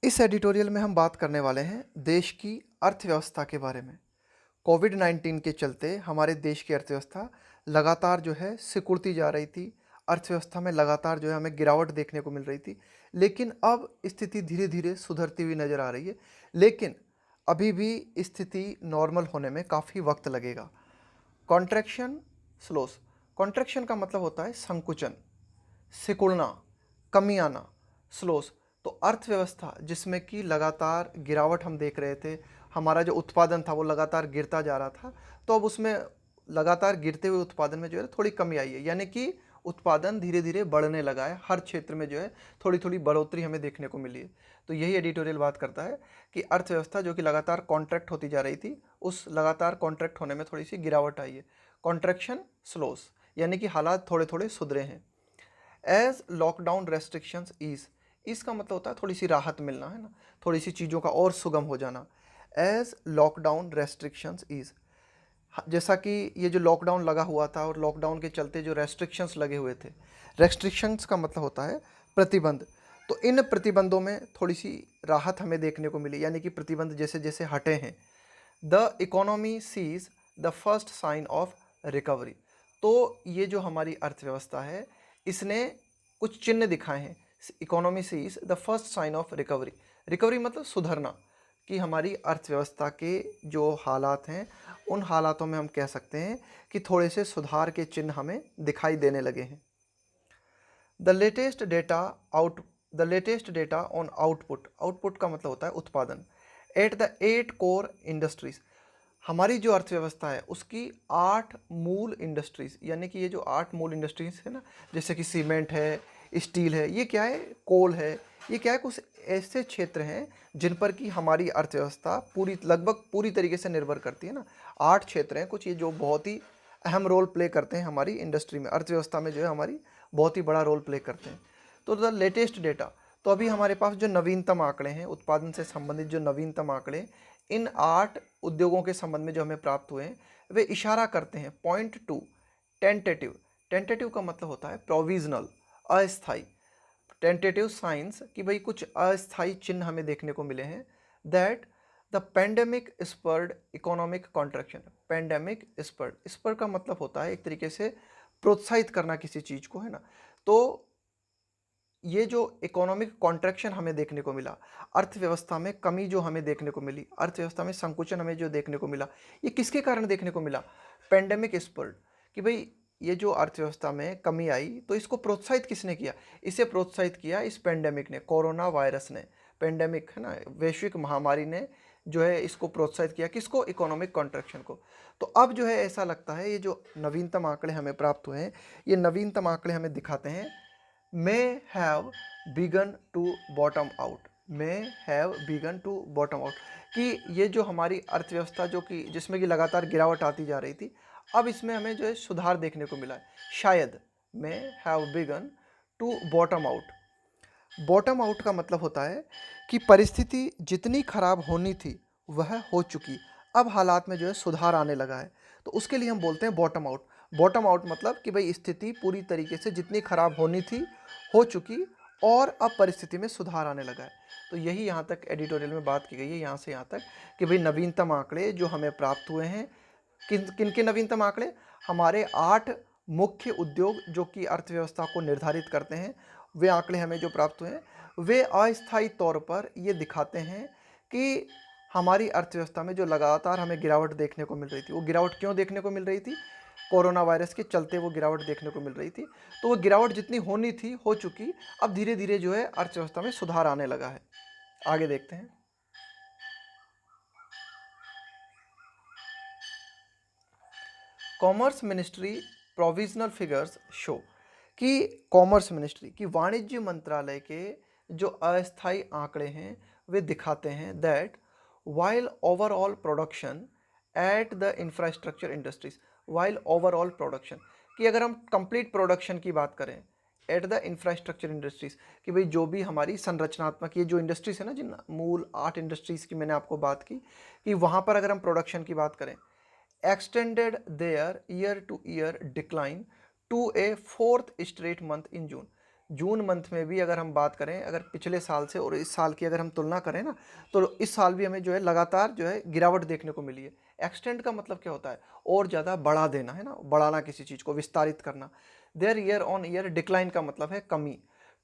इस एडिटोरियल में हम बात करने वाले हैं देश की अर्थव्यवस्था के बारे में। कोविड-19 के चलते हमारे देश की अर्थव्यवस्था लगातार जो है सिकुड़ती जा रही थी। अर्थव्यवस्था में लगातार जो है हमें गिरावट देखने को मिल रही थी। लेकिन अब स्थिति धीरे-धीरे सुधरती हुई नज़र आ रही है। लेकिन अभी भी स्थिति नॉर्मल होने में काफ़ी वक्त लगेगा। कॉन्ट्रैक्शन स्लोस। कॉन्ट्रैक्शन का मतलब होता है संकुचन, सिकुड़ना, कमी आना। स्लोस तो अर्थव्यवस्था जिसमें कि लगातार गिरावट हम देख रहे थे, हमारा जो उत्पादन था वो लगातार गिरता जा रहा था, तो अब उसमें लगातार गिरते हुए उत्पादन में जो है थोड़ी कमी आई है, यानी कि उत्पादन धीरे धीरे बढ़ने लगा है। हर क्षेत्र में जो है थोड़ी थोड़ी बढ़ोतरी हमें देखने को मिली है। तो यही एडिटोरियल बात करता है कि अर्थव्यवस्था जो कि लगातार कॉन्ट्रैक्ट होती जा रही थी, उस लगातार कॉन्ट्रैक्ट होने में थोड़ी सी गिरावट आई है। कॉन्ट्रैक्शन स्लोस यानी कि हालात थोड़े थोड़े सुधरे हैं। एज लॉकडाउन रेस्ट्रिक्शंस ईज, इसका मतलब होता है थोड़ी सी राहत मिलना, है ना, थोड़ी सी चीज़ों का और सुगम हो जाना। एज लॉकडाउन रेस्ट्रिक्शंस ईज, जैसा कि ये जो लॉकडाउन लगा हुआ था और लॉकडाउन के चलते जो रेस्ट्रिक्शंस लगे हुए थे, रेस्ट्रिक्शंस का मतलब होता है प्रतिबंध। तो इन प्रतिबंधों में थोड़ी सी राहत हमें देखने को मिली, यानी कि प्रतिबंध जैसे जैसे हटे हैं। The economy sees the first sign of recovery, तो ये जो हमारी अर्थव्यवस्था है इसने कुछ चिन्ह दिखाए हैं। Economy sees the first sign of recovery, recovery मतलब सुधरना, कि हमारी अर्थव्यवस्था के जो हालात हैं उन हालातों में हम कह सकते हैं कि थोड़े से सुधार के चिन्ह हमें दिखाई देने लगे हैं। The latest data out the latest data on output, output का मतलब होता है उत्पादन। एट द 8 कोर इंडस्ट्रीज, हमारी जो अर्थव्यवस्था है उसकी 8 मूल इंडस्ट्रीज, यानी कि ये जो 8 मूल इंडस्ट्रीज है ना, जैसे कि सीमेंट है, स्टील है, ये क्या है, कोल है, ये क्या है, कुछ ऐसे क्षेत्र हैं जिन पर कि हमारी अर्थव्यवस्था पूरी लगभग पूरी तरीके से निर्भर करती है ना। 8 क्षेत्र हैं कुछ, ये जो बहुत ही अहम रोल प्ले करते हैं हमारी इंडस्ट्री में, अर्थव्यवस्था में जो है हमारी बहुत ही बड़ा रोल प्ले करते हैं। तो द लेटेस्ट डेटा, तो अभी हमारे पास जो नवीनतम आंकड़े हैं, उत्पादन से संबंधित जो नवीनतम आंकड़े इन 8 उद्योगों के संबंध में जो हमें प्राप्त हुए हैं, वे इशारा करते हैं, पॉइंट टू टेंटेटिव। टेंटेटिव का मतलब होता है प्रोविजनल, अस्थाई। टेंटेटिव साइंस कि भाई कुछ अस्थाई चिन्ह हमें देखने को मिले हैं। That the pandemic spurred economic contraction. Pandemic spurred, spurred का मतलब होता है एक तरीके से प्रोत्साहित करना किसी चीज़ को, है ना। तो ये जो इकोनॉमिक कॉन्ट्रैक्शन हमें देखने को मिला, अर्थव्यवस्था में कमी जो हमें देखने को मिली, अर्थव्यवस्था में संकुचन हमें जो देखने को मिला, ये किसके कारण देखने को मिला? पेंडेमिक स्पर्ड, कि भाई ये जो अर्थव्यवस्था में कमी आई तो इसको प्रोत्साहित किसने किया? इसे प्रोत्साहित किया इस पेंडेमिक ने, कोरोना वायरस ने। पेंडेमिक है ना, वैश्विक महामारी ने जो है इसको प्रोत्साहित किया, किसको? इकोनॉमिक कॉन्ट्रैक्शन को। तो अब जो है ऐसा लगता है ये जो नवीनतम आंकड़े हमें प्राप्त हुए हैं, ये नवीनतम आंकड़े हमें दिखाते हैं may have begun to bottom out, may have begun to bottom out, कि ये जो हमारी अर्थव्यवस्था जो कि जिसमें कि लगातार गिरावट आती जा रही थी, अब इसमें हमें जो है सुधार देखने को मिला है, शायद। may have begun to bottom out, bottom out का मतलब होता है कि परिस्थिति जितनी खराब होनी थी वह हो चुकी, अब हालात में जो है सुधार आने लगा है, तो उसके लिए हम बोलते हैं बॉटम आउट। बॉटम आउट मतलब कि भाई स्थिति पूरी तरीके से जितनी खराब होनी थी हो चुकी और अब परिस्थिति में सुधार आने लगा है। तो यही यहाँ तक एडिटोरियल में बात की गई है, यहाँ से यहाँ तक, कि भाई नवीनतम आंकड़े जो हमें प्राप्त हुए हैं, किन किन के नवीनतम आंकड़े? हमारे 8 मुख्य उद्योग जो कि अर्थव्यवस्था को निर्धारित करते हैं, वे आंकड़े हमें जो प्राप्त हुए हैं वे अस्थायी तौर पर ये दिखाते हैं कि हमारी अर्थव्यवस्था में जो लगातार हमें गिरावट देखने को मिल रही थी, वो गिरावट क्यों देखने को मिल रही थी? कोरोना वायरस के चलते वो गिरावट देखने को मिल रही थी। तो वो गिरावट जितनी होनी थी हो चुकी, अब धीरे धीरे जो है अर्थव्यवस्था में सुधार आने लगा है। आगे देखते हैं। Commerce ministry provisional figures show, कि कॉमर्स मिनिस्ट्री की वाणिज्य मंत्रालय के जो अस्थायी आंकड़े हैं वे दिखाते हैं that while overall production at the infrastructure industries, while overall production, कि अगर हम कंप्लीट प्रोडक्शन की बात करें एट द इंफ्रास्ट्रक्चर इंडस्ट्रीज, कि भाई जो भी हमारी संरचनात्मक ये जो इंडस्ट्रीज है ना, जिन मूल 8 इंडस्ट्रीज की मैंने आपको बात की, कि वहाँ पर अगर हम प्रोडक्शन की बात करें, extended their year to year decline to a fourth straight month in June, June month में भी अगर हम बात करें, अगर पिछले साल से और इस साल की अगर हम तुलना करें ना, तो इस साल भी हमें जो है लगातार जो है गिरावट देखने को मिली है। एक्सटेंड का मतलब क्या होता है? और ज़्यादा बढ़ा देना, है ना, बढ़ाना, किसी चीज़ को विस्तारित करना। Their year on year decline का मतलब है कमी।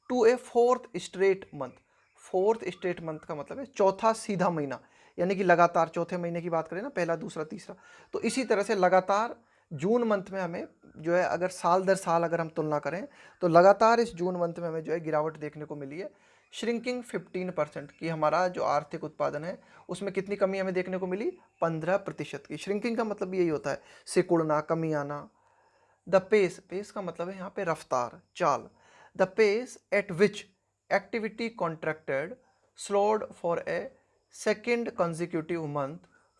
To a fourth straight month, fourth straight month का मतलब है चौथा सीधा महीना, यानी कि लगातार चौथे महीने की बात करें ना, पहला, दूसरा, तीसरा, तो इसी तरह से लगातार जून मंथ में हमें जो है, अगर साल दर साल अगर हम तुलना करें, तो लगातार इस जून मंथ में हमें जो है गिरावट देखने को मिली है। श्रिंकिंग 15% की, हमारा जो आर्थिक उत्पादन है उसमें कितनी कमी हमें देखने को मिली? 15% की। श्रिंकिंग का मतलब यही होता है, सिकुड़ना, कमी आना। द पेस, पेस का मतलब है यहाँ पे रफ्तार, चाल। The pace at which activity contracted slowed for a second consecutive month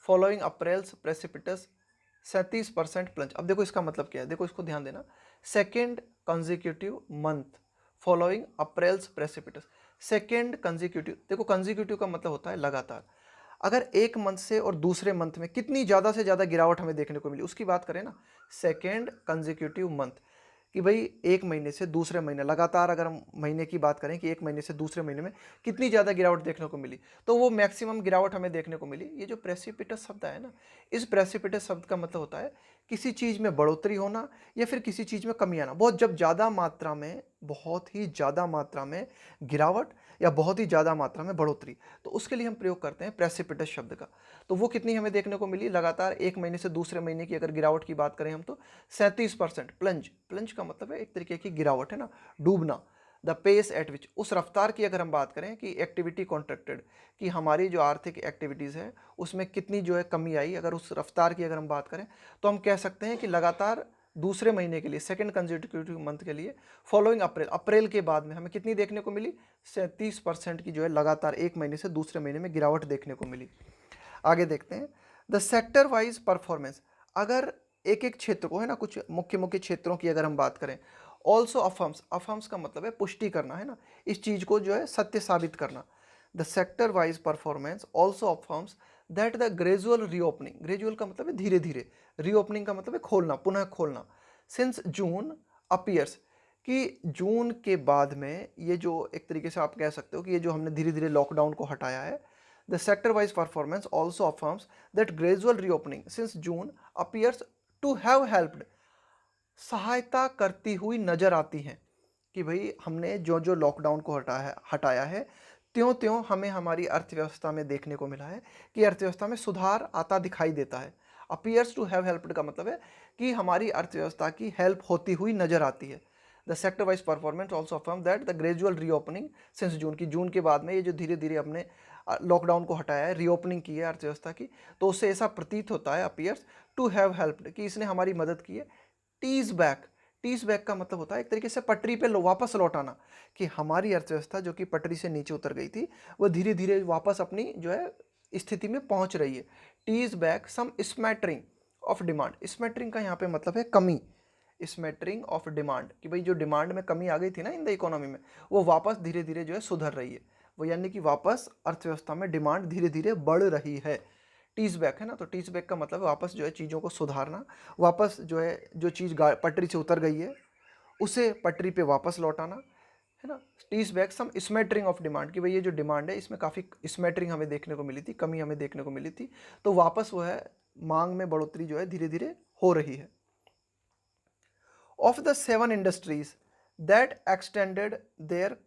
following April's precipitous 37% plunge. अब देखो इसका मतलब क्या है, देखो इसको ध्यान देना। Second consecutive month following April's precipitous, second consecutive, देखो कंजिक्यूटिव का मतलब होता है लगातार। अगर एक मंथ से और दूसरे मंथ में कितनी ज़्यादा से ज़्यादा गिरावट हमें देखने को मिली, उसकी बात करें ना, सेकेंड कंजिक्यूटिव मंथ, कि भाई एक महीने से दूसरे महीने लगातार, अगर हम महीने की बात करें कि एक महीने से दूसरे महीने में कितनी ज़्यादा गिरावट देखने को मिली, तो वो मैक्सिमम गिरावट हमें देखने को मिली। ये जो प्रेसिपिटस शब्द है ना, इस प्रेसिपिटस शब्द का मतलब होता है किसी चीज़ में बढ़ोतरी होना या फिर किसी चीज़ में कमी आना। बहुत जब ज़्यादा मात्रा में, बहुत ही ज़्यादा मात्रा में गिरावट या बहुत ही ज़्यादा मात्रा में बढ़ोतरी, तो उसके लिए हम प्रयोग करते हैं प्रेसिपिटस शब्द का। तो वो कितनी हमें देखने को मिली लगातार एक महीने से दूसरे महीने की अगर गिरावट की बात करें हम, तो 37%। प्लंज, प्लंज का मतलब है एक तरीके की गिरावट, है ना, डूबना। द पेस एट विच, उस रफ्तार की अगर हम बात करें कि एक्टिविटी कॉन्ट्रैक्टेड, कि हमारी जो आर्थिक एक्टिविटीज़ है उसमें कितनी जो है कमी आई, अगर उस रफ्तार की अगर हम बात करें, तो हम कह सकते हैं कि लगातार दूसरे महीने के लिए, सेकंड कंजिक्यूटिव मंथ के लिए, फॉलोइंग अप्रैल, अप्रैल के बाद में हमें कितनी देखने को मिली? 37% की जो है लगातार एक महीने से दूसरे महीने में गिरावट देखने को मिली। आगे देखते हैं द सेक्टर वाइज परफॉर्मेंस। अगर एक एक क्षेत्र को, है ना, कुछ मुख्य मुख्य क्षेत्रों की अगर हम बात करें, ऑल्सो अफर्म्स, अफर्म्स का मतलब है पुष्टि करना, है ना, इस चीज को जो है सत्य साबित करना। The sector wise performance also affirms that the gradual reopening, gradual का मतलब है धीरे धीरे, रीओपनिंग का मतलब है खोलना, पुनः खोलना, सिंस जून अपीयर्स, कि जून के बाद में ये जो एक तरीके से आप कह सकते हो कि ये जो हमने धीरे धीरे लॉकडाउन को हटाया है, the sector wise performance also affirms that gradual reopening since June appears to have helped, सहायता करती हुई नजर आती हैं, कि भाई हमने जो जो लॉकडाउन को हटाया है, त्यों त्यों हमें हमारी अर्थव्यवस्था में देखने को मिला है कि अर्थव्यवस्था में सुधार आता दिखाई देता है। अपीयर्स टू हैव हेल्प्ड का मतलब है कि हमारी अर्थव्यवस्था की हेल्प होती हुई नजर आती है। The sector wise performance also affirm that the gradual reopening since जून, की जून के बाद में ये जो धीरे धीरे हमने लॉकडाउन को हटाया है, रीओपनिंग की है अर्थव्यवस्था की, तो उससे ऐसा प्रतीत होता है, अपीयर्स टू हैव हेल्प्ड, कि इसने हमारी मदद की है। टीज बैक, टीज बैक का मतलब होता है एक तरीके से पटरी पे वापस लौटाना, कि हमारी अर्थव्यवस्था जो कि पटरी से नीचे उतर गई थी, वो धीरे धीरे वापस अपनी जो है स्थिति में पहुंच रही है। Tees back some smattering of demand, smattering का यहाँ पे मतलब है कमी, स्मैटरिंग ऑफ डिमांड, कि भाई जो डिमांड में कमी आ गई थी ना इन द इकोनॉमी में, वो वापस धीरे धीरे जो है सुधर रही है। वो यानी कि वापस अर्थव्यवस्था में डिमांड धीरे धीरे बढ़ रही है। टीज बैक, है ना, तो टीज बैक का मतलब है वापस जो है चीज़ों को सुधारना, वापस जो है जो चीज़ पटरी से उतर गई है उसे पटरी पे वापस लौटाना, है ना। Tees back some smattering of demand, कि भाई ये जो डिमांड है इसमें काफ़ी स्मैटरिंग हमें देखने को मिली थी, कमी हमें देखने को मिली थी, तो वापस वो है मांग में बढ़ोतरी जो है धीरे धीरे हो रही है। Of the 7 industries that extended their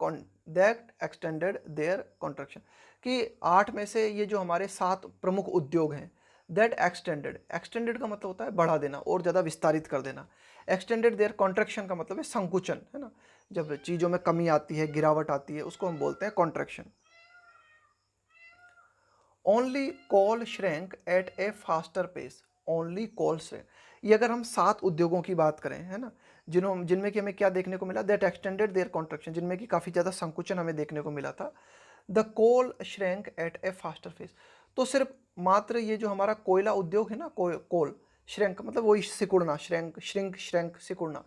contraction, कि 8 में से ये जो हमारे 7 प्रमुख उद्योग हैं, दैट एक्सटेंडेड, एक्सटेंडेड का मतलब होता है बढ़ा देना और ज़्यादा विस्तारित कर देना। एक्सटेंडेड देयर कॉन्ट्रैक्शन का मतलब है संकुचन, है ना, जब चीज़ों में कमी आती है, गिरावट आती है, उसको हम बोलते हैं contraction. Only coal shrank at a faster pace, only coal shrank, ये अगर हम 7 उद्योगों की बात करें, है ना, जिनमें कि हमें क्या देखने को मिला, दैट एक्सटेंडेड देयर कॉन्ट्रैक्शन, जिनमें कि काफ़ी ज़्यादा संकुचन हमें देखने को मिला था। The coal shrank at a faster pace, तो सिर्फ मात्र ये जो हमारा कोयला उद्योग है ना, कोल श्रैंक मतलब वही सिकुड़ना, श्रैंक, श्रिंक, श्रैंक, सिकुड़ना,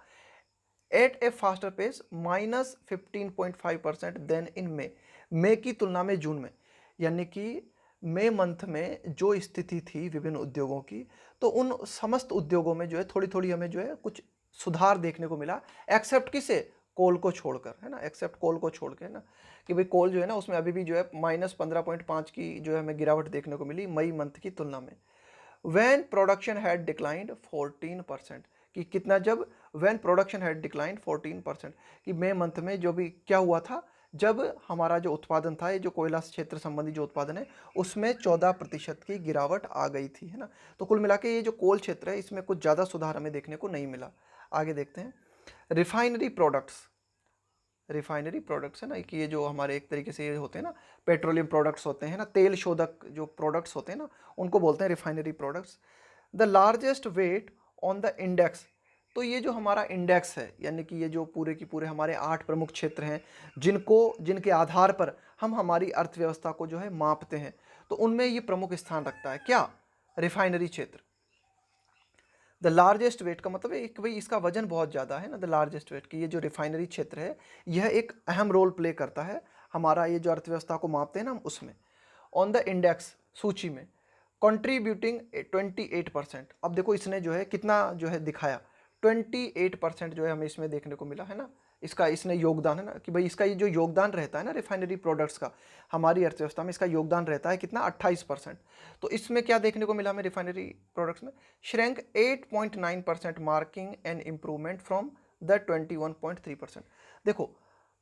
eight a faster pace -15.5% then in मई की तुलना में जून में, यानी कि मई मंथ में जो स्थिति थी विभिन्न उद्योगों की, तो उन समस्त उद्योगों में जो है थोड़ी थोड़ी हमें जो है कुछ सुधार देखने को मिला, एक्सेप्ट किसे, कोल को छोड़कर, है ना, एक्सेप्ट कोल को छोड़ के, है ना, कि भाई कोल जो है ना उसमें अभी भी जो है -15.5 की जो है हमें गिरावट देखने को मिली मई मंथ की तुलना में। व्हेन प्रोडक्शन हैड डिक्लाइंड 14%, कि कितना, जब व्हेन प्रोडक्शन हैड डिक्लाइंड 14%, कि मई मंथ में जो भी क्या हुआ था, जब हमारा जो उत्पादन था, ये जो कोयला क्षेत्र संबंधी जो उत्पादन है उसमें 14% की गिरावट आ गई थी, है ना। तो कुल मिला के ये जो कोल क्षेत्र है इसमें कुछ ज़्यादा सुधार हमें देखने को नहीं मिला। आगे देखते हैं रिफाइनरी प्रोडक्ट्स। रिफाइनरी प्रोडक्ट्स है ना, कि ये जो हमारे एक तरीके से ये होते हैं ना, पेट्रोलियम प्रोडक्ट्स होते हैं ना, तेल शोधक जो प्रोडक्ट्स होते हैं ना, उनको बोलते हैं refinery products. The largest weight on the index, तो ये जो हमारा इंडेक्स है, यानी कि ये जो पूरे की पूरे हमारे 8 प्रमुख क्षेत्र हैं जिनके आधार पर हम हमारी अर्थव्यवस्था को जो है मापते हैं, तो उनमें ये प्रमुख स्थान रखता है क्या, रिफाइनरी क्षेत्र। द लार्जेस्ट वेट का मतलब है कि भाई इसका वजन बहुत ज़्यादा है ना, द लार्जेस्ट वेट, कि ये जो रिफाइनरी क्षेत्र है यह एक अहम रोल प्ले करता है हमारा ये जो अर्थव्यवस्था को मापते हैं ना हम उसमें। ऑन द इंडेक्स, सूची में, कंट्रीब्यूटिंग 28%। अब देखो इसने जो है कितना जो है दिखाया, 28% जो है हमें इसमें देखने को मिला, है ना, इसका इसने योगदान, है ना, कि भाई इसका ये जो योगदान रहता है ना रिफाइनरी प्रोडक्ट्स का हमारी अर्थव्यवस्था में, इसका योगदान रहता है कितना, 28%। तो इसमें क्या देखने को मिला हमें रिफाइनरी प्रोडक्ट्स में, shrank 8.9%, marking an improvement from the 21.3%। देखो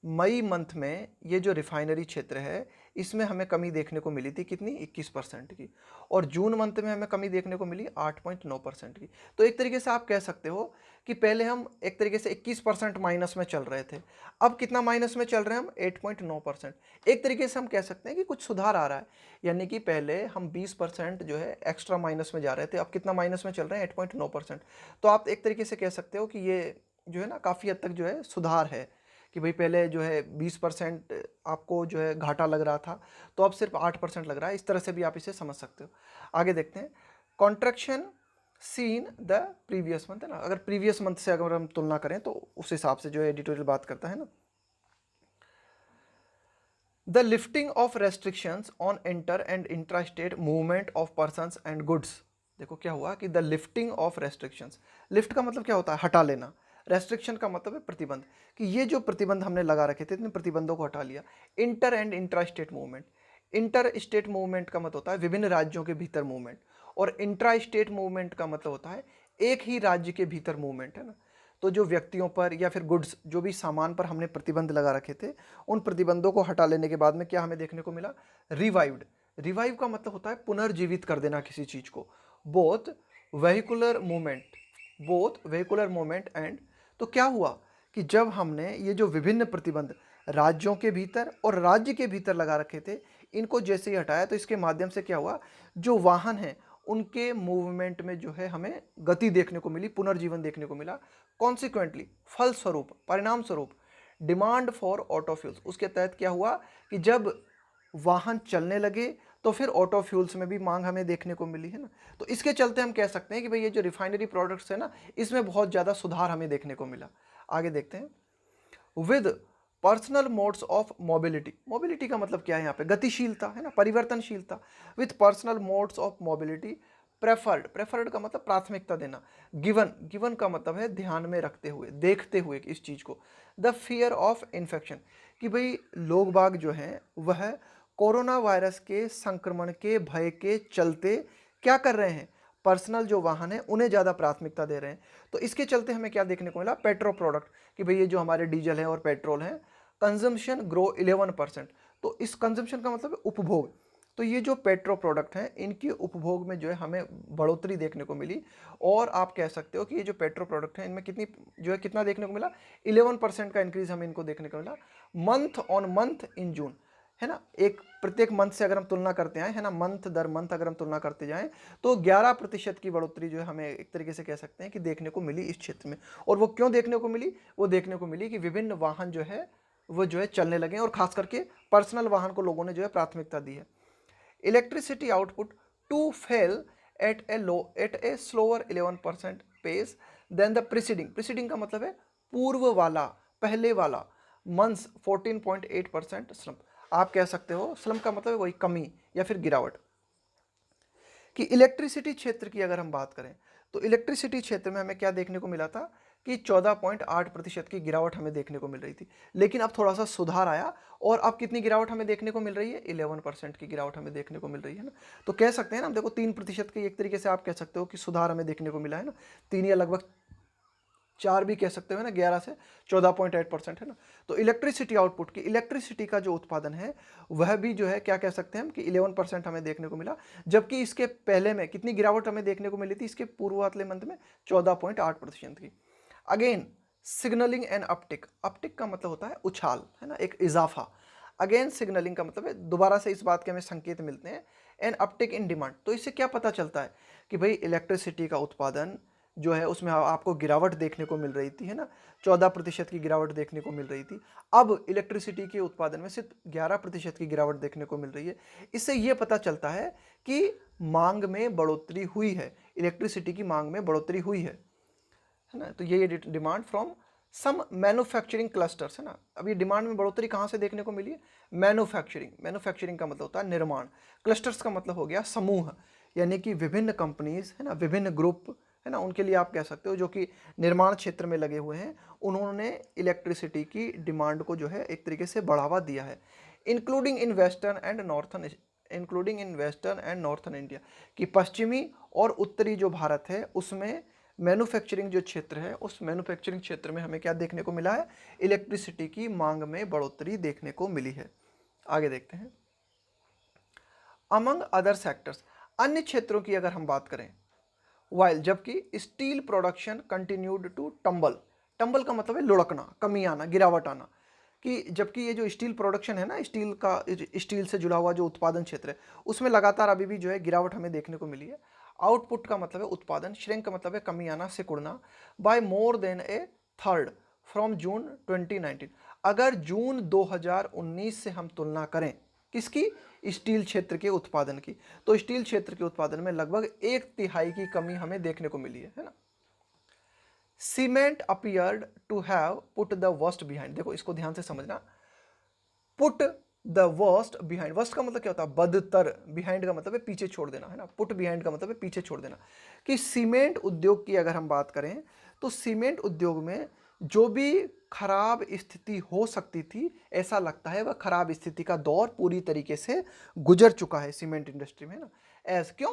मई मंथ में ये जो रिफाइनरी क्षेत्र है इसमें हमें कमी देखने को मिली थी कितनी, 21% की, और जून मंथ में हमें कमी देखने को मिली 8.9% की। तो एक तरीके से आप कह सकते हो कि पहले हम एक तरीके से 21% माइनस में चल रहे थे, अब कितना माइनस में चल रहे हैं हम, 8.9%। एक तरीके से हम कह सकते हैं कि कुछ सुधार आ रहा है, यानी कि पहले हम 20% जो है एक्स्ट्रा माइनस में जा रहे थे, अब कितना माइनस में चल रहे हैं, 8.9%। तो आप एक तरीके से कह सकते हो कि ये जो है ना काफ़ी हद तक जो है सुधार है, कि भाई पहले जो है 20% आपको जो है घाटा लग रहा था, तो अब सिर्फ 8% लग रहा है। इस तरह से भी आप इसे समझ सकते हो। आगे देखते हैं contraction seen the previous month, है ना, अगर प्रीवियस मंथ से अगर हम तुलना करें तो उस हिसाब से जो है एडिटोरियल बात करता है ना। The lifting of restrictions on inter and intra state movement of persons and goods. देखो क्या हुआ कि the lifting of restrictions, lift का मतलब क्या होता है, हटा लेना, रेस्ट्रिक्शन का मतलब है प्रतिबंध, कि ये जो प्रतिबंध हमने लगा रखे थे इन प्रतिबंधों को हटा लिया। Inter and intra state movement, inter state movement का मतलब होता है विभिन्न राज्यों के भीतर मूवमेंट, और इंट्रा स्टेट मूवमेंट का मतलब होता है एक ही राज्य के भीतर मूवमेंट, है ना। तो जो व्यक्तियों पर या फिर गुड्स, जो भी सामान पर हमने प्रतिबंध लगा रखे थे, उन प्रतिबंधों को हटा लेने के बाद में क्या हमें देखने को मिला, रिवाइव्ड। रिवाइव का मतलब होता है पुनर्जीवित कर देना किसी चीज को। Both vehicular movement, both vehicular movement and, तो क्या हुआ कि जब हमने ये जो विभिन्न प्रतिबंध राज्यों के भीतर और राज्य के भीतर लगा रखे थे, इनको जैसे ही हटाया तो इसके माध्यम से क्या हुआ, जो वाहन हैं उनके मूवमेंट में जो है हमें गति देखने को मिली, पुनर्जीवन देखने को मिला। कॉन्सिक्वेंटली, फलस्वरूप, परिणाम स्वरूप, डिमांड फॉर ऑटो फ्यूल्स, उसके तहत क्या हुआ कि जब वाहन चलने लगे तो फिर ऑटो फ्यूल्स में भी मांग हमें देखने को मिली, है ना। तो इसके चलते हम कह सकते हैं कि भाई ये जो रिफाइनरी प्रोडक्ट्स है ना इसमें बहुत ज़्यादा सुधार हमें देखने को मिला। आगे देखते हैं with personal modes of mobility. Mobility का मतलब क्या है यहाँ पे, गतिशीलता, है ना, परिवर्तनशीलता। With personal modes of mobility preferred, preferred का मतलब प्राथमिकता देना। गिवन, गिवन का मतलब है ध्यान में रखते हुए, देखते हुए इस चीज को। द फियर ऑफ इन्फेक्शन, कि भाई लोग बाग जो हैं वह कोरोना वायरस के संक्रमण के भय के चलते क्या कर रहे हैं, पर्सनल जो वाहन है उन्हें ज़्यादा प्राथमिकता दे रहे हैं। तो इसके चलते हमें क्या देखने को मिला, पेट्रो प्रोडक्ट, कि भाई ये जो हमारे डीजल है और पेट्रोल है, कंजम्पशन ग्रो 11%। तो इस कंजम्पशन का मतलब है उपभोग। तो ये जो पेट्रो प्रोडक्ट हैं इनकी उपभोग में जो है हमें बढ़ोतरी देखने को मिली, और आप कह सकते हो कि ये जो पेट्रो प्रोडक्ट हैं इनमें कितनी जो है कितना देखने को मिला, 11% का इंक्रीज हमें इनको देखने को मिला मंथ ऑन मंथ इन जून, है ना। एक प्रत्येक मंथ से अगर हम तुलना करते हैं, है ना, मंथ दर मंथ अगर हम तुलना करते जाएं तो 11% की बढ़ोतरी जो है हमें एक तरीके से कह सकते हैं कि देखने को मिली इस क्षेत्र में। और वो क्यों देखने को मिली, वो देखने को मिली कि विभिन्न वाहन जो है वो जो है चलने लगे और खास करके पर्सनल वाहन को लोगों ने जो है प्राथमिकता दी है। Electricity output to fell at a slower 11% pace than the preceding, preceding का मतलब है पूर्व वाला, पहले वाला, मंथ्स 14.8% स्लम्प। आप कह सकते हो स्लम्प का मतलब है वही कमी या फिर गिरावट। कि इलेक्ट्रिसिटी क्षेत्र की अगर हम बात करें तो इलेक्ट्रिसिटी क्षेत्र में हमें क्या देखने को मिला था कि 14.8% की गिरावट हमें देखने को मिल रही थी, लेकिन अब थोड़ा सा सुधार आया और अब कितनी गिरावट हमें देखने को मिल रही है, 11% की गिरावट हमें देखने को मिल रही है ना। तो कह सकते हैं ना, देखो 3% की एक तरीके से आप कह सकते हो कि सुधार हमें देखने को मिला है ना, 3 या लगभग 4 भी कह सकते हो ना, 11 से 14.8% है ना। तो इलेक्ट्रिसिटी आउटपुट की, इलेक्ट्रिसिटी का जो उत्पादन है वह भी जो है क्या कह सकते हैं हम कि 11% हमें देखने को मिला, जबकि इसके पहले में कितनी गिरावट हमें देखने को मिली थी, इसके पूर्ववर्ती मंथ में 14.8% की। Again signalling and uptick, uptick का मतलब होता है उछाल है ना, एक इजाफा। अगेन सिग्नलिंग का मतलब है दोबारा से इस बात के हमें संकेत मिलते हैं, एंड अपटिक इन डिमांड। तो इससे क्या पता चलता है कि भाई इलेक्ट्रिसिटी का उत्पादन जो है उसमें आपको गिरावट देखने को मिल रही थी है ना, 14% की गिरावट देखने को मिल रही थी, अब इलेक्ट्रिसिटी के उत्पादन में सिर्फ 11% की गिरावट देखने को मिल रही है। इससे यह पता चलता है कि मांग में बढ़ोतरी हुई है, इलेक्ट्रिसिटी की मांग में बढ़ोतरी हुई है ना। तो ये demand from some manufacturing clusters है ना। अब ये डिमांड में बढ़ोतरी कहाँ से देखने को मिली है, मैन्युफैक्चरिंग, मैन्युफैक्चरिंग का मतलब होता है निर्माण, क्लस्टर्स का मतलब हो गया समूह, यानी कि विभिन्न कंपनीज है ना, विभिन्न ग्रुप है ना, उनके लिए आप कह सकते हो जो कि निर्माण क्षेत्र में लगे हुए हैं, उन्होंने इलेक्ट्रिसिटी की डिमांड को जो है एक तरीके से बढ़ावा दिया है, including in western and northern, including in western and northern India, कि पश्चिमी और उत्तरी जो भारत है उसमें मैन्युफैक्चरिंग जो क्षेत्र है, उस मैन्युफैक्चरिंग क्षेत्र में हमें क्या देखने को मिला है, इलेक्ट्रिसिटी की मांग में बढ़ोतरी देखने को मिली है। आगे देखते हैं, अमंग अदर सेक्टर्स, अन्य क्षेत्रों की अगर हम बात करें, वाइल जबकि steel production continued to tumble, tumble का मतलब है लुढ़कना, कमी आना, गिरावट आना, कि जबकि ये जो स्टील प्रोडक्शन है ना, स्टील का, स्टील से जुड़ा हुआ जो उत्पादन क्षेत्र है उसमें लगातार अभी भी जो है गिरावट हमें देखने को मिली है। आउटपुट का मतलब है उत्पादन, श्रिंक का मतलब है कमी आना, सिकुड़ना, by more than a third from June 2019। अगर जून 2019 से हम तुलना करें किसकी, स्टील क्षेत्र के उत्पादन की, तो स्टील क्षेत्र के उत्पादन में लगभग 1/3 की कमी हमें देखने को मिली है ना। Cement appeared to have put the worst behind, देखो इसको ध्यान से समझना, put the worst behind, worst का मतलब क्या होता है, बदतर, बिहाइंड का मतलब है पीछे छोड़ देना है ना, पुट बिहाइंड का मतलब है पीछे छोड़ देना, कि सीमेंट उद्योग की अगर हम बात करें तो सीमेंट उद्योग में जो भी खराब स्थिति हो सकती थी, ऐसा लगता है वह खराब स्थिति का दौर पूरी तरीके से गुजर चुका है सीमेंट इंडस्ट्री में ना। एज क्यों,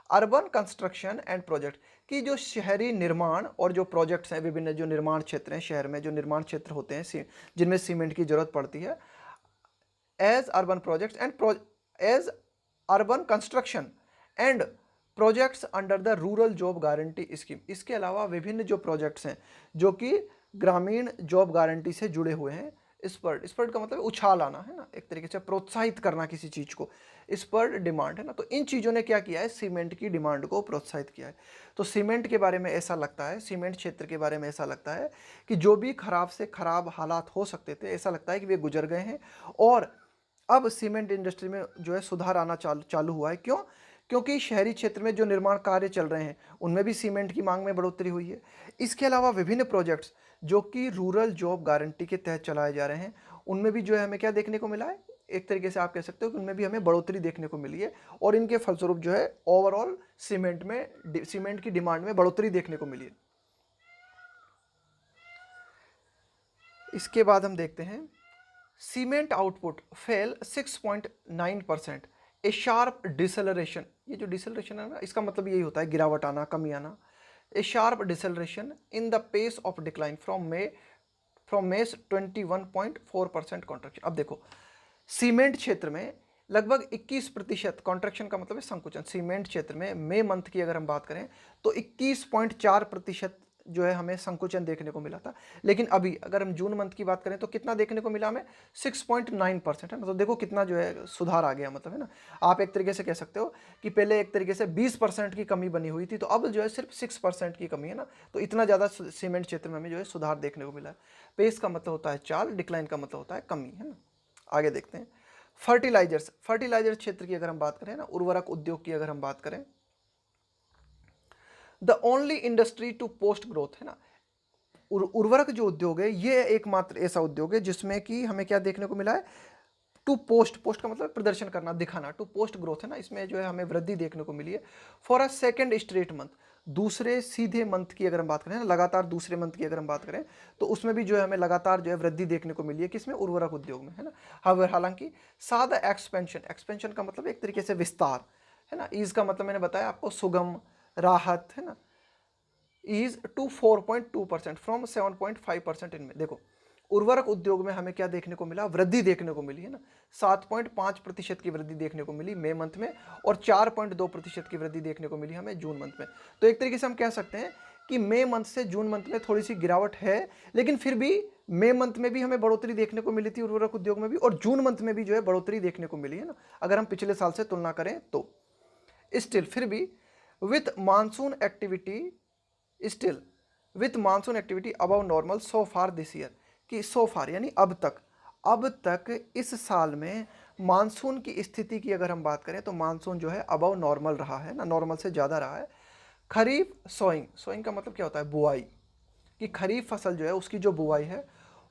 अर्बन कंस्ट्रक्शन एंड प्रोजेक्ट, की जो शहरी निर्माण और जो प्रोजेक्ट्स हैं, विभिन्न जो निर्माण क्षेत्र हैं शहर में, जो निर्माण क्षेत्र होते हैं जिनमें सीमेंट की जरूरत पड़ती है, as urban projects and as urban construction and projects under the rural job guarantee scheme, इसके अलावा विभिन्न जो प्रोजेक्ट्स हैं जो कि ग्रामीण जॉब गारंटी से जुड़े हुए हैं, स्पर्ट, स्पर्ट का मतलब उछाल आना है ना, एक तरीके से प्रोत्साहित करना किसी चीज को, स्पर्ट डिमांड है ना। तो इन चीजों ने क्या किया है, सीमेंट की डिमांड को प्रोत्साहित किया है। तो सीमेंट के बारे में ऐसा लगता है, सीमेंट क्षेत्र के बारे में ऐसा लगता है कि जो भी खराब से खराब हालात हो सकते थे, ऐसा लगता है कि वे गुजर गए हैं और अब सीमेंट इंडस्ट्री में जो है सुधार आना चालू हुआ है। क्यों, क्योंकि शहरी क्षेत्र में जो निर्माण कार्य चल रहे हैं उनमें भी सीमेंट की मांग में बढ़ोतरी हुई है। इसके अलावा विभिन्न प्रोजेक्ट्स जो कि रूरल जॉब गारंटी के तहत चलाए जा रहे हैं, उनमें भी जो है हमें क्या देखने को मिला है, एक तरीके से आप कह सकते हो कि उनमें भी हमें बढ़ोतरी देखने को मिली है और इनके फलस्वरूप जो है ओवरऑल सीमेंट की डिमांड में बढ़ोतरी देखने को मिली है। इसके बाद हम देखते हैं, सीमेंट आउटपुट फेल 6.9%, ए शार्प डिसेलरेशन, ये जो डिसेलरेशन है ना, इसका मतलब यही होता है गिरावट आना, कमी आना, a sharp deceleration in the pace of decline from May's 21.4% contraction. अब देखो सीमेंट क्षेत्र में लगभग 21% कॉन्ट्रैक्शन का मतलब है संकुचन, सीमेंट क्षेत्र में मई मंथ की अगर हम बात करें तो 21.4% जो है हमें संकुचन देखने को मिला था। लेकिन अभी अगर हम जून मंथ की बात करें तो कितना देखने को मिला हमें, 6.9% है। मतलब देखो कितना जो है सुधार आ गया, मतलब है ना। आप एक तरीके से कह सकते हो कि पहले एक तरीके से 20% की कमी बनी हुई थी, तो अब जो है सिर्फ 6% की कमी है ना। तो इतना ज़्यादा सीमेंट क्षेत्र में हमें जो है सुधार देखने को मिला है। पेस का मतलब होता है चाल, डिक्लाइन का मतलब होता है कमी, है ना। आगे देखते हैं, फर्टिलाइजर्स, फर्टिलाइजर क्षेत्र की अगर हम बात करें ना, उर्वरक उद्योग की अगर हम बात करें, the only industry to post growth है ना। उर्वरक जो उद्योग है ये एकमात्र ऐसा उद्योग है जिसमें कि हमें क्या देखने को मिला है, टू पोस्ट, पोस्ट का मतलब प्रदर्शन करना, दिखाना, टू पोस्ट ग्रोथ है ना, इसमें जो है हमें वृद्धि देखने को मिली है। For a second straight month, दूसरे सीधे मंथ की अगर हम बात करें ना, लगातार दूसरे मंथ की अगर हम बात करें तो उसमें भी जो है हमें लगातार जो है वृद्धि देखने को मिली है, किसमें, उर्वरक उद्योग में, है ना। हालांकि सादा एक्सपेंशन, एक्सपेंशन का मतलब एक तरीके से विस्तार है ना, ईज का मतलब मैंने बताया आपको सुगम, राहत, है ना, इज टू 4.2% फ्रॉम 7.5% इनमें। देखो उर्वरक उद्योग में हमें क्या देखने को मिला, वृद्धि देखने को मिली है ना, 7.5% की वृद्धि देखने को मिली मई मंथ में, और 4.2% की वृद्धि देखने को मिली हमें जून मंथ में। तो एक तरीके से हम कह सकते हैं कि मई मंथ से जून मंथ में थोड़ी सी गिरावट है, लेकिन फिर भी मई मंथ में भी हमें बढ़ोतरी देखने को मिली थी उर्वरक उद्योग में भी, और जून मंथ में भी जो है बढ़ोतरी देखने को मिली है ना, अगर हम पिछले साल से तुलना करें तो। स्टिल फिर भी with monsoon activity, still with monsoon activity above normal so far this year, कि सो फार यानी अब तक इस साल में मानसून की स्थिति की अगर हम बात करें तो मानसून जो है अबव नॉर्मल रहा है ना, नॉर्मल से ज़्यादा रहा है। खरीफ सोइंग, सोइंग का मतलब क्या होता है, बुआई, कि खरीफ फसल जो है उसकी जो बुआई है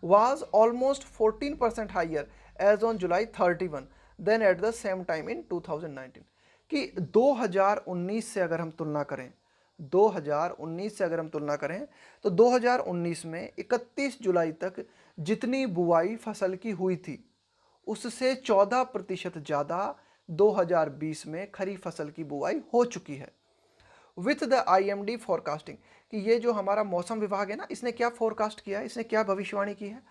was almost 14% higher as on July 31 than at the same time in 2019, कि 2019 से अगर हम तुलना करें, 2019 से अगर हम तुलना करें तो 2019 में 31 जुलाई तक जितनी बुआई फसल की हुई थी उससे 14% ज़्यादा 2020 में खरीफ फसल की बुआई हो चुकी है। विथ द IMD फोरकास्टिंग, कि ये जो हमारा मौसम विभाग है ना, इसने क्या फोरकास्ट किया है, इसने क्या भविष्यवाणी की है,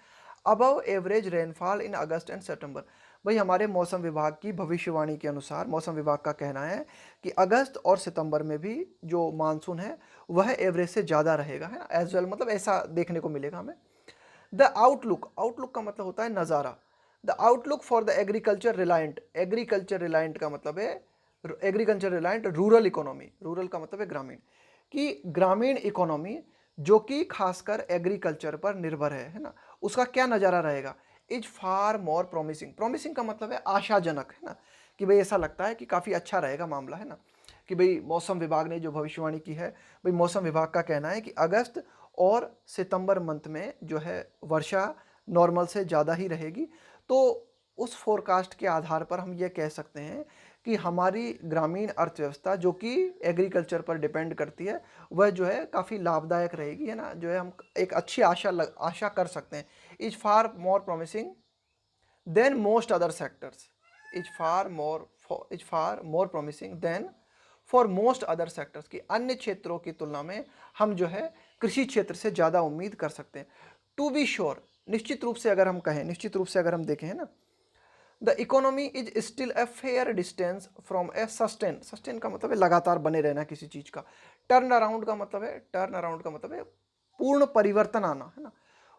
above average rainfall in August and September. भाई हमारे मौसम विभाग की भविष्यवाणी के अनुसार मौसम विभाग का कहना है कि अगस्त और सितंबर में भी जो मानसून है वह एवरेज से ज़्यादा रहेगा, है ना, एज वेल, मतलब ऐसा देखने को मिलेगा हमें। द आउटलुक, आउटलुक का मतलब होता है नज़ारा। The outlook for the agriculture reliant, agriculture reliant का मतलब है agriculture reliant rural economy, rural का मतलब है ग्रामीण, कि ग्रामीण इकोनॉमी जो कि खासकर एग्रीकल्चर पर निर्भर है ना, उसका क्या नज़ारा रहेगा, is far more promising, promising का मतलब है आशाजनक, है ना, कि भाई ऐसा लगता है कि काफ़ी अच्छा रहेगा मामला, है ना, कि भाई मौसम विभाग ने जो भविष्यवाणी की है, भाई मौसम विभाग का कहना है कि अगस्त और सितंबर मंथ में जो है वर्षा नॉर्मल से ज़्यादा ही रहेगी। तो उस फोरकास्ट के आधार पर हम ये कह सकते हैं कि हमारी ग्रामीण अर्थव्यवस्था जो कि एग्रीकल्चर पर डिपेंड करती है वह जो है काफ़ी लाभदायक रहेगी, है ना, जो है हम एक अच्छी आशा कर सकते हैं। Is far more promising than most other sectors, is far more promising than for most other sectors, की अन्य क्षेत्रों की तुलना में हम जो है कृषि क्षेत्र से ज़्यादा उम्मीद कर सकते हैं। टू बी श्योर, निश्चित रूप से अगर हम कहें, निश्चित रूप से अगर हम देखें, है ना, the economy is still a fair distance from A sustain, sustain का मतलब है लगातार बने रहना किसी चीज का, टर्न अराउंड का मतलब है, टर्न अराउंड का मतलब है पूर्ण परिवर्तन आना, है ना,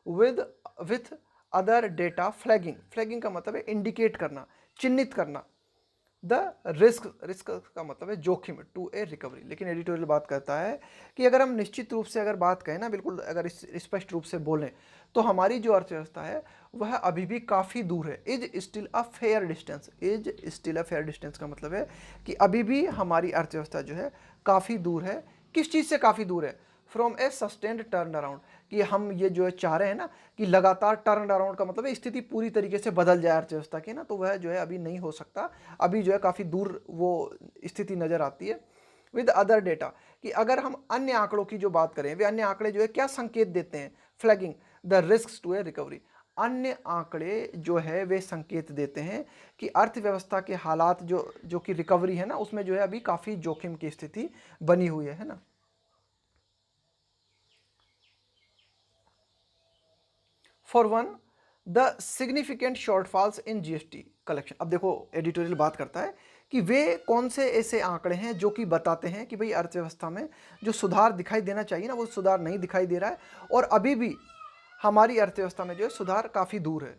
with with other data flagging, flagging का मतलब है इंडिकेट करना, चिन्हित करना, द रिस्क, रिस्क का मतलब है जोखिम, टू ए रिकवरी। लेकिन एडिटोरियल बात करता है कि अगर हम निश्चित रूप से अगर बात कहें ना, बिल्कुल अगर स्पष्ट रूप से बोलें तो हमारी जो अर्थव्यवस्था है वह अभी भी काफ़ी दूर है, is still a fair distance, is still a fair distance का मतलब है कि अभी भी हमारी अर्थव्यवस्था जो है काफ़ी दूर है, किस चीज़ से काफ़ी दूर है, from A sustained turn around, कि हम ये जो है चाह रहे हैं ना कि लगातार टर्न अराउंड का मतलब है स्थिति पूरी तरीके से बदल जाए अर्थव्यवस्था की ना, तो वह जो है अभी नहीं हो सकता, अभी जो है काफ़ी दूर वो स्थिति नज़र आती है। विद अदर डेटा, कि अगर हम अन्य आंकड़ों की जो बात करें, वे अन्य आंकड़े जो है क्या संकेत देते हैं, flagging the risk to a recovery, अन्य आंकड़े जो है वे संकेत देते हैं कि अर्थव्यवस्था के हालात जो कि रिकवरी है ना उसमें जो है अभी काफ़ी जोखिम की स्थिति बनी हुई है ना। For one the significant shortfalls in GST collection, अब देखो एडिटोरियल बात करता है कि वे कौन से ऐसे आंकड़े हैं जो कि बताते हैं कि भाई अर्थव्यवस्था में जो सुधार दिखाई देना चाहिए ना वो सुधार नहीं दिखाई दे रहा है, और अभी भी हमारी अर्थव्यवस्था में जो है सुधार काफ़ी दूर है।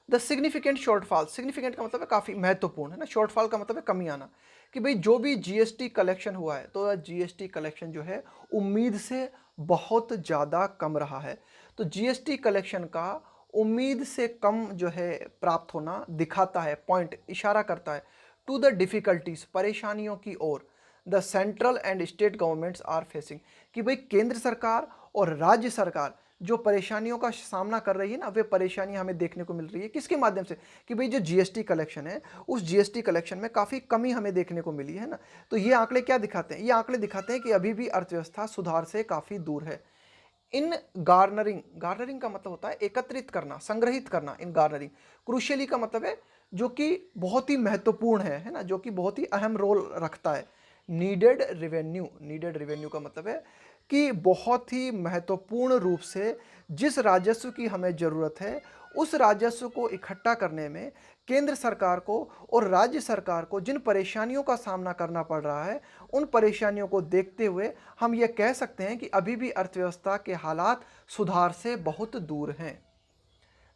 द सिग्निफिकेंट शॉर्टफॉल, सिग्निफिकेंट का मतलब है काफ़ी महत्वपूर्ण, है ना, शॉर्टफॉल का मतलब है कमी आना, कि भाई जो भी जीएसटी कलेक्शन हुआ है तो जीएसटी कलेक्शन जो है उम्मीद से बहुत ज़्यादा कम रहा है। तो जीएसटी कलेक्शन का उम्मीद से कम जो है प्राप्त होना दिखाता है, पॉइंट इशारा करता है टू द डिफ़िकल्टीज, परेशानियों की ओर, the central and state governments are facing, कि भाई केंद्र सरकार और राज्य सरकार जो परेशानियों का सामना कर रही है ना, वे परेशानी हमें देखने को मिल रही है। किसके माध्यम से? कि भाई जो जीएसटी कलेक्शन है, उस जीएसटी कलेक्शन में काफ़ी कमी हमें देखने को मिली है ना। तो ये आंकड़े क्या दिखाते हैं? ये आंकड़े दिखाते हैं कि अभी भी अर्थव्यवस्था सुधार से काफ़ी दूर है। इन गार्नरिंग, गार्नरिंग का मतलब होता है एकत्रित करना, संग्रहित करना। इन गार्नरिंग, क्रूशियली का मतलब है जो कि बहुत ही महत्वपूर्ण है ना, जो कि बहुत ही अहम रोल रखता है। नीडेड रेवेन्यू, नीडेड रेवेन्यू का मतलब है कि बहुत ही महत्वपूर्ण रूप से जिस राजस्व की हमें ज़रूरत है, उस राजस्व को इकट्ठा करने में केंद्र सरकार को और राज्य सरकार को जिन परेशानियों का सामना करना पड़ रहा है, उन परेशानियों को देखते हुए हम ये कह सकते हैं कि अभी भी अर्थव्यवस्था के हालात सुधार से बहुत दूर हैं।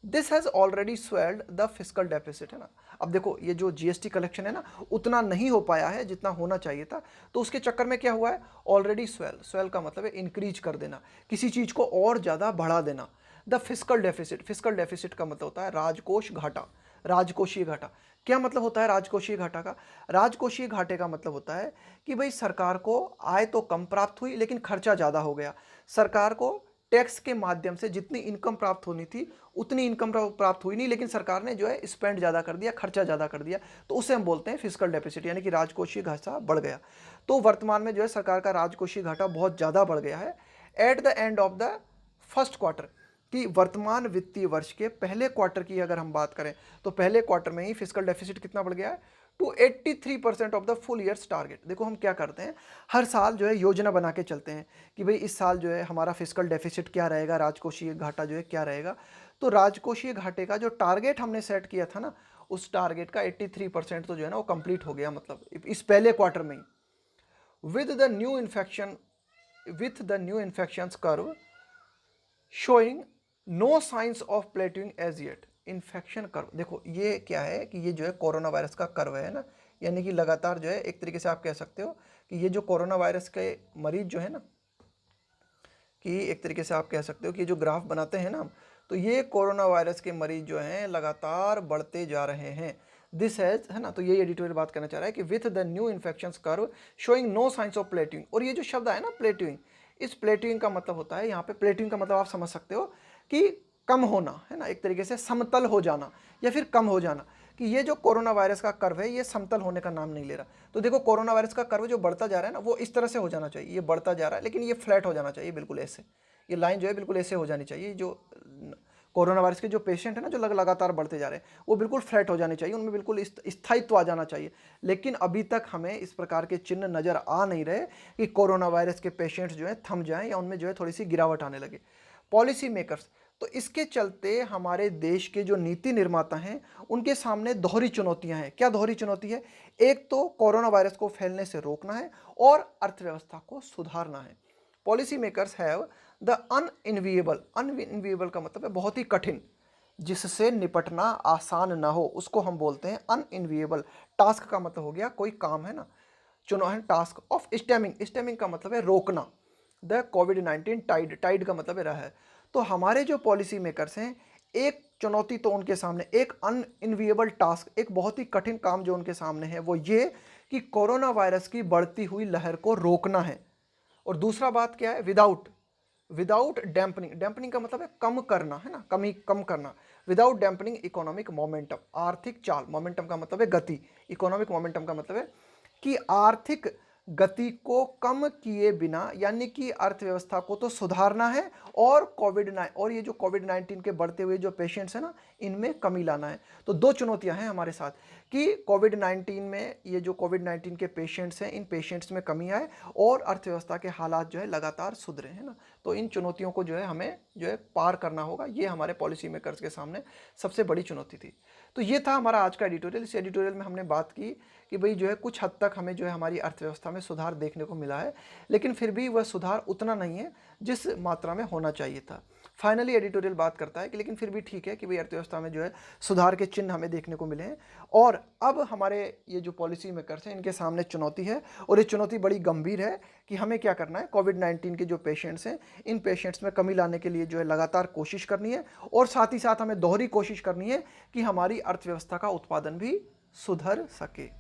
This has already swelled the fiscal deficit, है ना। अब देखो, ये जो जीएसटी कलेक्शन है ना, उतना नहीं हो पाया है जितना होना चाहिए था। तो उसके चक्कर में क्या हुआ है? ऑलरेडी स्वेल, स्वेल का मतलब है इंक्रीज कर देना, किसी चीज़ को और ज़्यादा बढ़ा देना। The fiscal deficit, fiscal deficit का मतलब होता है राजकोष घाटा, राजकोषीय घाटा। क्या मतलब होता है राजकोषीय घाटा का? राजकोषीय घाटे का मतलब होता है कि भाई सरकार को आय तो कम प्राप्त हुई लेकिन खर्चा ज़्यादा हो गया। सरकार को टैक्स के माध्यम से जितनी इनकम प्राप्त होनी थी उतनी इनकम प्राप्त हुई नहीं, लेकिन सरकार ने जो है स्पेंड ज़्यादा कर दिया, खर्चा ज़्यादा कर दिया। तो उसे हम बोलते हैं फिस्कल डेफिसिट, यानी कि राजकोषीय घाटा बढ़ गया। तो वर्तमान में जो है सरकार का राजकोषीय घाटा बहुत ज़्यादा बढ़ गया है। At the end of the first quarter, कि वर्तमान वित्तीय वर्ष के पहले क्वार्टर की अगर हम बात करें तो पहले क्वार्टर में ही फिस्कल डेफिसिट कितना बढ़ गया है? To 83% of the full year's target. देखो, हम क्या करते हैं, हर साल जो है योजना बना के चलते हैं कि भाई इस साल जो है हमारा फिस्कल डेफिसिट क्या रहेगा, राजकोषीय घाटा जो है क्या रहेगा। तो राजकोषीय घाटे का जो टारगेट हमने सेट किया था ना, उस टारगेट का 83% तो जो है ना वो कंप्लीट हो गया, मतलब इस पहले क्वार्टर में ही। With the new infection, with the new infections curve showing no signs of plateauing as yet. Infection curve, देखो ये क्या है कि ये जो है कोरोना वायरस का कर्व है ना, यानी कि लगातार जो है एक तरीके से आप कह सकते हो कि ये जो कोरोना वायरस के मरीज जो है ना, कि एक तरीके से आप कह सकते हो कि जो ग्राफ बनाते हैं ना हम, तो ये कोरोना वायरस के मरीज जो हैं लगातार बढ़ते जा रहे हैं। दिस हैज, है ना, तो ये एडिटोरियल बात करना चाह रहा है कि with the new infections curve showing no signs of plateauing. और ये जो शब्द है ना प्लेटिंग, इस प्लेटिंग का मतलब होता है, यहाँ पे प्लेटिंग का मतलब आप समझ सकते हो कि कम होना, है ना, एक तरीके से समतल हो जाना या फिर कम हो जाना। कि ये जो कोरोना वायरस का कर्व है ये समतल होने का नाम नहीं ले रहा। तो देखो, कोरोना वायरस का कर्व जो बढ़ता जा रहा है ना, वो इस तरह से हो जाना चाहिए, ये बढ़ता जा रहा है लेकिन ये फ्लैट हो जाना चाहिए, बिल्कुल ऐसे। ये लाइन जो है बिल्कुल ऐसे हो जानी चाहिए। जो कोरोना वायरस के जो पेशेंट है ना, जो लगातार बढ़ते जा रहे हैं, वो बिल्कुल फ्लैट हो जाने चाहिए, उनमें बिल्कुल स्थायित्व आ जाना चाहिए। लेकिन अभी तक हमें इस प्रकार के चिन्ह नजर आ नहीं रहे कि कोरोना वायरस के पेशेंट्स जो है थम जाएं या उनमें जो है थोड़ी सी गिरावट आने लगे। पॉलिसी मेकर्स, तो इसके चलते हमारे देश के जो नीति निर्माता हैं उनके सामने दोहरी चुनौतियां हैं। क्या दोहरी चुनौती है? एक तो कोरोना वायरस को फैलने से रोकना है और अर्थव्यवस्था को सुधारना है। पॉलिसी मेकर्स हैव द अनइनविएबल, अनइनविएबल का मतलब है बहुत ही कठिन, जिससे निपटना आसान ना हो, उसको हम बोलते हैं अनइनविएबल। टास्क का मतलब हो गया कोई काम, है ना, चुनो है टास्क ऑफ स्टेमिंग, स्टेमिंग का मतलब है रोकना। द कोविड-19 टाइड, टाइड का मतलब है रहा है। तो हमारे जो पॉलिसी मेकर्स हैं, एक चुनौती तो उनके सामने, एक अनइनविएबल टास्क, एक बहुत ही कठिन काम जो उनके सामने है वो ये कि कोरोना वायरस की बढ़ती हुई लहर को रोकना है। और दूसरा बात क्या है? विदाउट, विदाउट डैम्पनिंग, डैम्पनिंग का मतलब है कम करना, है ना, कमी कम करना। विदाउट डैम्पनिंग इकोनॉमिक मोमेंटम, आर्थिक चाल, मोमेंटम का मतलब है गति, इकोनॉमिक मोमेंटम का मतलब है कि आर्थिक गति को कम किए बिना, यानी कि अर्थव्यवस्था को तो सुधारना है और और ये जो कोविड-19 के बढ़ते हुए जो पेशेंट्स हैं ना, इनमें कमी लाना है। तो दो चुनौतियां हैं हमारे साथ कि कोविड-19 में ये जो कोविड-19 के पेशेंट्स हैं, इन पेशेंट्स में कमी आए और अर्थव्यवस्था के हालात जो है लगातार सुधरे, है ना। तो इन चुनौतियों को जो है हमें जो है पार करना होगा। ये हमारे पॉलिसी मेकर्स के सामने सबसे बड़ी चुनौती थी। तो ये था हमारा आज का एडिटोरियल। इस एडिटोरियल में हमने बात की कि भाई जो है कुछ हद तक हमें जो है हमारी अर्थव्यवस्था में सुधार देखने को मिला है, लेकिन फिर भी वह सुधार उतना नहीं है जिस मात्रा में होना चाहिए था। फाइनली एडिटोरियल बात करता है कि लेकिन फिर भी ठीक है कि भाई अर्थव्यवस्था में जो है सुधार के चिन्ह हमें देखने को मिले हैं। और अब हमारे ये जो पॉलिसी मेकर्स हैं इनके सामने चुनौती है, और ये चुनौती बड़ी गंभीर है कि हमें क्या करना है। कोविड-19 के जो पेशेंट्स हैं, इन पेशेंट्स में कमी लाने के लिए जो है लगातार कोशिश करनी है, और साथ ही साथ हमें दोहरी कोशिश करनी है कि हमारी अर्थव्यवस्था का उत्पादन भी सुधर सके।